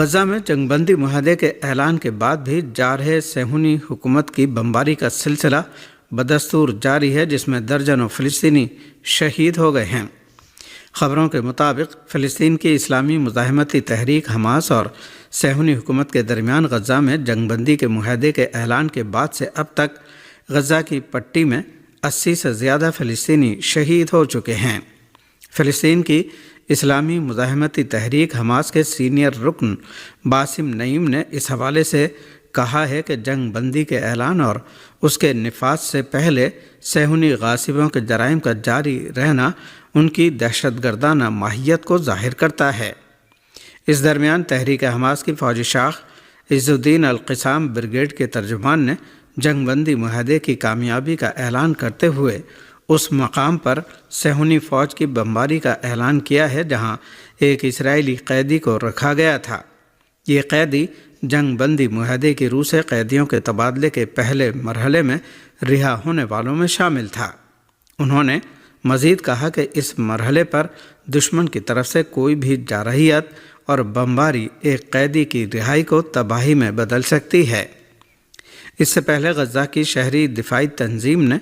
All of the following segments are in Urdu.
غزہ میں جنگ بندی معاہدے کے اعلان کے بعد بھی جارحہ صہیونی حکومت کی بمباری کا سلسلہ بدستور جاری ہے، جس میں درجنوں فلسطینی شہید ہو گئے ہیں۔ خبروں کے مطابق فلسطین کی اسلامی مزاحمتی تحریک حماس اور صہیونی حکومت کے درمیان غزہ میں جنگ بندی کے معاہدے کے اعلان کے بعد سے اب تک غزہ کی پٹی میں 80 سے زیادہ فلسطینی شہید ہو چکے ہیں۔ فلسطین کی اسلامی مزاحمتی تحریک حماس کے سینئر رکن باسم نعیم نے اس حوالے سے کہا ہے کہ جنگ بندی کے اعلان اور اس کے نفاذ سے پہلے صہیونی غاصبوں کے جرائم کا جاری رہنا ان کی دہشت گردانہ ماہیت کو ظاہر کرتا ہے۔ اس درمیان تحریک حماس کی فوجی شاخ عز الدین القسام بریگیڈ کے ترجمان نے جنگ بندی معاہدے کی کامیابی کا اعلان کرتے ہوئے اس مقام پر صہیونی فوج کی بمباری کا اعلان کیا ہے جہاں ایک اسرائیلی قیدی کو رکھا گیا تھا۔ یہ قیدی جنگ بندی معاہدے کی روح سے قیدیوں کے تبادلے کے پہلے مرحلے میں رہا ہونے والوں میں شامل تھا۔ انہوں نے مزید کہا کہ اس مرحلے پر دشمن کی طرف سے کوئی بھی جارحیت اور بمباری ایک قیدی کی رہائی کو تباہی میں بدل سکتی ہے۔ اس سے پہلے غزہ کی شہری دفاعی تنظیم نے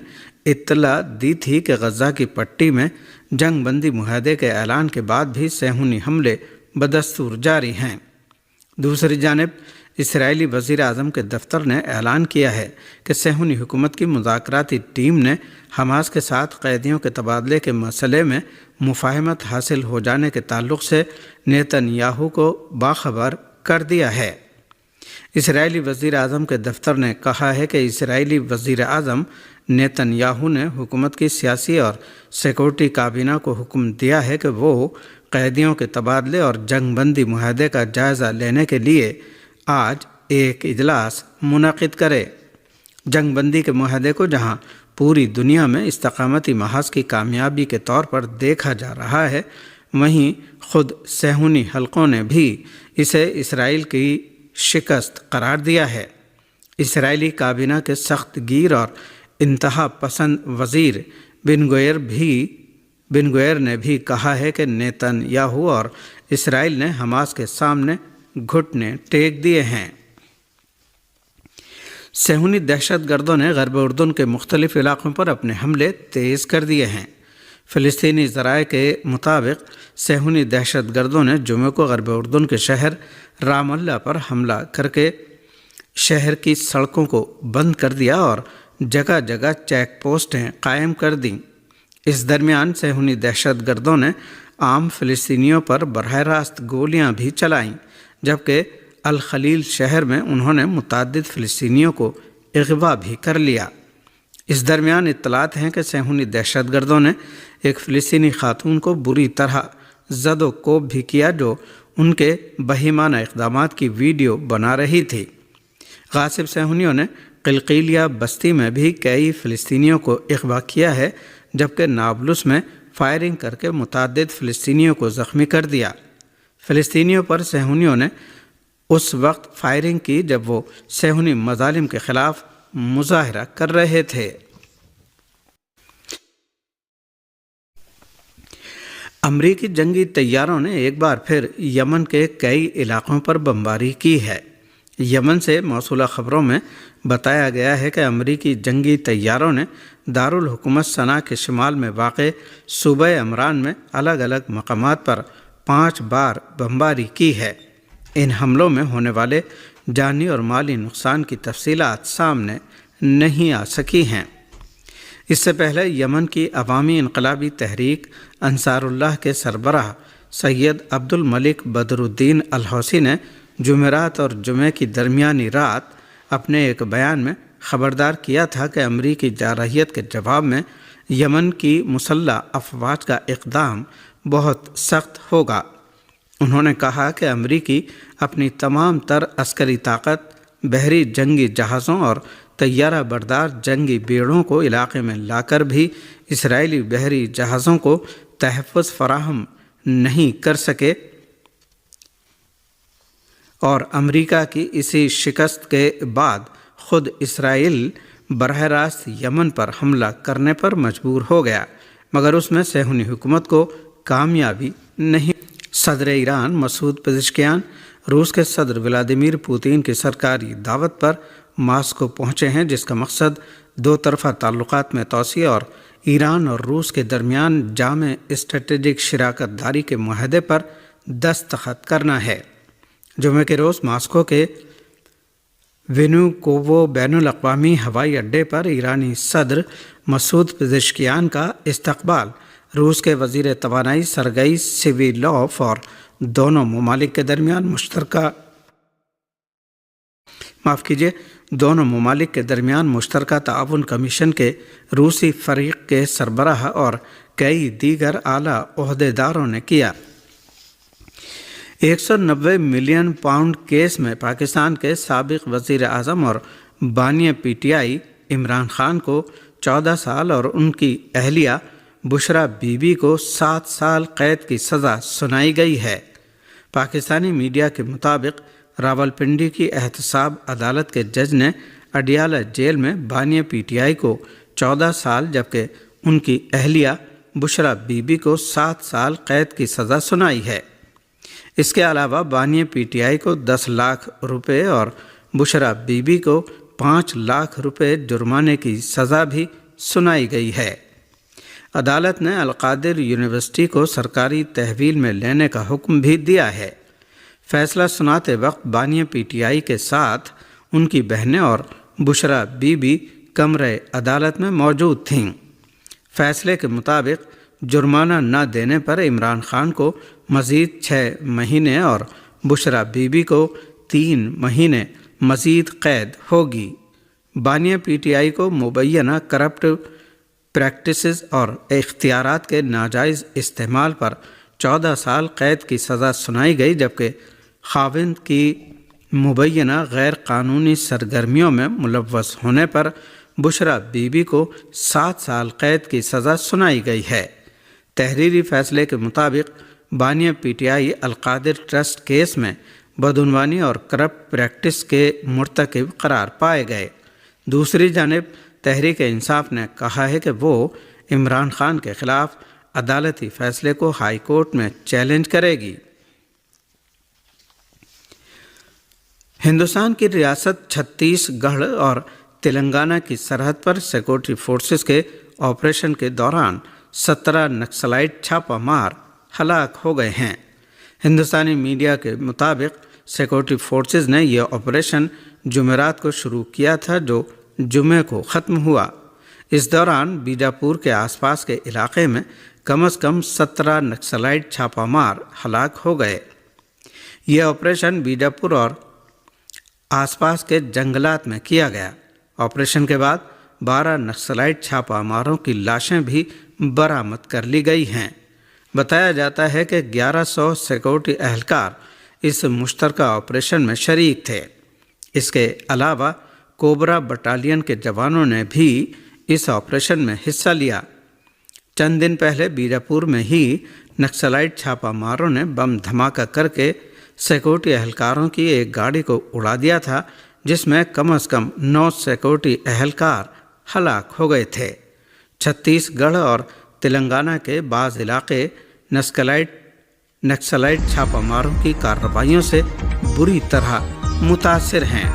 اطلاع دی تھی کہ غزہ کی پٹی میں جنگ بندی معاہدے کے اعلان کے بعد بھی صہیونی حملے بدستور جاری ہیں۔ دوسری جانب اسرائیلی وزیر اعظم کے دفتر نے اعلان کیا ہے کہ صہیونی حکومت کی مذاکراتی ٹیم نے حماس کے ساتھ قیدیوں کے تبادلے کے مسئلے میں مفاہمت حاصل ہو جانے کے تعلق سے نیتن یاہو کو باخبر کر دیا ہے۔ اسرائیلی وزیر اعظم کے دفتر نے کہا ہے کہ اسرائیلی وزیر اعظم نیتن یاہو نے حکومت کی سیاسی اور سیکورٹی کابینہ کو حکم دیا ہے کہ وہ قیدیوں کے تبادلے اور جنگ بندی معاہدے کا جائزہ لینے کے لیے آج ایک اجلاس منعقد کرے۔ جنگ بندی کے معاہدے کو جہاں پوری دنیا میں استقامتی محاذ کی کامیابی کے طور پر دیکھا جا رہا ہے، وہیں خود صہیونی حلقوں نے بھی اسے اسرائیل کی شکست قرار دیا ہے۔ اسرائیلی کابینہ کے سخت گیر اور انتہا پسند وزیر بن گوئر نے بھی کہا ہے کہ نیتن یاہو اور اسرائیل نے حماس کے سامنے گھٹنے ٹیک دیے ہیں۔ صہیونی دہشت گردوں نے غرب اردن کے مختلف علاقوں پر اپنے حملے تیز کر دیے ہیں۔ فلسطینی ذرائع کے مطابق صہیونی دہشت گردوں نے جمعہ کو غرب اردن کے شہر رام اللہ پر حملہ کر کے شہر کی سڑکوں کو بند کر دیا اور جگہ جگہ چیک پوسٹیں قائم کر دیں۔ اس درمیان صہیونی دہشت گردوں نے عام فلسطینیوں پر براہ راست گولیاں بھی چلائیں، جبکہ الخلیل شہر میں انہوں نے متعدد فلسطینیوں کو اغوا بھی کر لیا۔ اس درمیان اطلاعات ہیں کہ صہیونی دہشت گردوں نے ایک فلسطینی خاتون کو بری طرح زد و کوب بھی کیا جو ان کے بہیمانہ اقدامات کی ویڈیو بنا رہی تھی۔ غاصب صہیونیوں نے قلقیلیہ بستی میں بھی کئی فلسطینیوں کو اغوا کیا ہے، جبکہ نابلس میں فائرنگ کر کے متعدد فلسطینیوں کو زخمی کر دیا۔ فلسطینیوں پر صہیونیوں نے اس وقت فائرنگ کی جب وہ صہیونی مظالم کے خلاف مظاہرہ کر رہے تھے۔ امریکی جنگی طیاروں نے ایک بار پھر یمن کے کئی علاقوں پر بمباری کی ہے۔ یمن سے موصولہ خبروں میں بتایا گیا ہے کہ امریکی جنگی طیاروں نے دارالحکومت صنعاء کے شمال میں واقع صوبہ عمران میں الگ الگ مقامات پر 5 بار بمباری کی ہے۔ ان حملوں میں ہونے والے جانی اور مالی نقصان کی تفصیلات سامنے نہیں آ سکی ہیں۔ اس سے پہلے یمن کی عوامی انقلابی تحریک انصار اللہ کے سربراہ سید عبد الملک بدر الدین الحوثی نے جمعرات اور جمعہ کی درمیانی رات اپنے ایک بیان میں خبردار کیا تھا کہ امریکی جارحیت کے جواب میں یمن کی مسلح افواج کا اقدام بہت سخت ہوگا۔ انہوں نے کہا کہ امریکی اپنی تمام تر عسکری طاقت، بحری جنگی جہازوں اور طیارہ بردار جنگی بیڑوں کو علاقے میں لا کر بھی اسرائیلی بحری جہازوں کو تحفظ فراہم نہیں کر سکے، اور امریکہ کی اسی شکست کے بعد خود اسرائیل براہ راست یمن پر حملہ کرنے پر مجبور ہو گیا، مگر اس میں صہیونی حکومت کو کامیابی نہیں۔ صدر ایران مسعود پزشکیان روس کے صدر ولادیمیر پوتین کی سرکاری دعوت پر ماسکو پہنچے ہیں، جس کا مقصد دو طرفہ تعلقات میں توسیع اور ایران اور روس کے درمیان جامع اسٹریٹجک شراکت داری کے معاہدے پر دستخط کرنا ہے۔ جمعے کے روز ماسکو کے ونوکوو بین الاقوامی ہوائی اڈے پر ایرانی صدر مسعود پزشکیان کا استقبال روس کے وزیر توانائی سرگئی سیویلوف اور دونوں ممالک کے درمیان مشترکہ تعاون کمیشن کے روسی فریق کے سربراہ اور کئی دیگر اعلیٰ عہدیداروں نے کیا۔ 190 ملین پاؤنڈ کیس میں پاکستان کے سابق وزیر اعظم اور بانی پی ٹی آئی عمران خان کو 14 سال اور ان کی اہلیہ بشرا بی بی کو 7 سال قید کی سزا سنائی گئی ہے۔ پاکستانی میڈیا کے مطابق راولپنڈی کی احتساب عدالت کے جج نے اڈیالہ جیل میں بانی پی ٹی آئی کو 14 سال جبکہ ان کی اہلیہ بشرا بی بی کو 7 سال قید کی سزا سنائی ہے۔ اس کے علاوہ بانی پی ٹی آئی کو 10 لاکھ روپے اور بشرا بی بی کو 5 لاکھ روپے جرمانے کی سزا بھی سنائی گئی ہے۔ عدالت نے القادر یونیورسٹی کو سرکاری تحویل میں لینے کا حکم بھی دیا ہے۔ فیصلہ سناتے وقت بانی پی ٹی آئی کے ساتھ ان کی بہنیں اور بشرا بی بی کمرہ عدالت میں موجود تھیں۔ فیصلے کے مطابق جرمانہ نہ دینے پر عمران خان کو مزید 6 مہینے اور بشرا بی بی کو 3 مہینے مزید قید ہوگی۔ بانی پی ٹی آئی کو مبینہ کرپٹ پریکٹسز اور اختیارات کے ناجائز استعمال پر 14 سال قید کی سزا سنائی گئی، جبکہ خاوند کی مبینہ غیر قانونی سرگرمیوں میں ملوث ہونے پر بشرا بی بی کو 7 سال قید کی سزا سنائی گئی ہے۔ تحریری فیصلے کے مطابق بانی P T I Al Qadir trust case میں بدعنوانی اور کرپٹ پریکٹس کے مرتکب قرار پائے گئے۔ دوسری جانب تحریک انصاف نے کہا ہے کہ وہ عمران خان کے خلاف عدالتی فیصلے کو ہائی کورٹ میں چیلنج کرے گی۔ ہندوستان کی ریاست چھتیس گڑھ اور تلنگانہ کی سرحد پر سیکورٹی فورسز کے آپریشن کے دوران 17 نکسلائٹ چھاپہ مار ہلاک ہو گئے ہیں۔ ہندوستانی میڈیا کے مطابق سیکورٹی فورسز نے یہ آپریشن جمعرات کو شروع کیا تھا جو جمعے کو ختم ہوا۔ اس دوران بیجاپور کے آس پاس کے علاقے میں کم از کم 17 نکسلائٹ چھاپہ مار ہلاک ہو گئے۔ یہ آپریشن بیجاپور اور آس پاس کے جنگلات میں کیا گیا۔ آپریشن کے بعد 12 نکسلائٹ چھاپہ ماروں کی لاشیں بھی برآمد کر لی گئی ہیں۔ بتایا جاتا ہے کہ 1100 سیکورٹی اہلکار اس مشترکہ آپریشن میں شریک تھے۔ اس کے علاوہ کوبرا بٹالین کے جوانوں نے بھی اس آپریشن میں حصہ لیا۔ چند دن پہلے بیجاپور میں ہی نکسلائٹ چھاپہ ماروں نے بم دھماکہ کر کے سیکورٹی اہلکاروں کی ایک گاڑی کو اڑا دیا تھا، جس میں کم از کم 9 سیکورٹی اہلکار ہلاک ہو گئے تھے۔ چھتیس گڑھ اور تلنگانہ کے بعض علاقے نکسلائٹ چھاپہ ماروں کی کارروائیوں سے بری طرح متاثر ہیں۔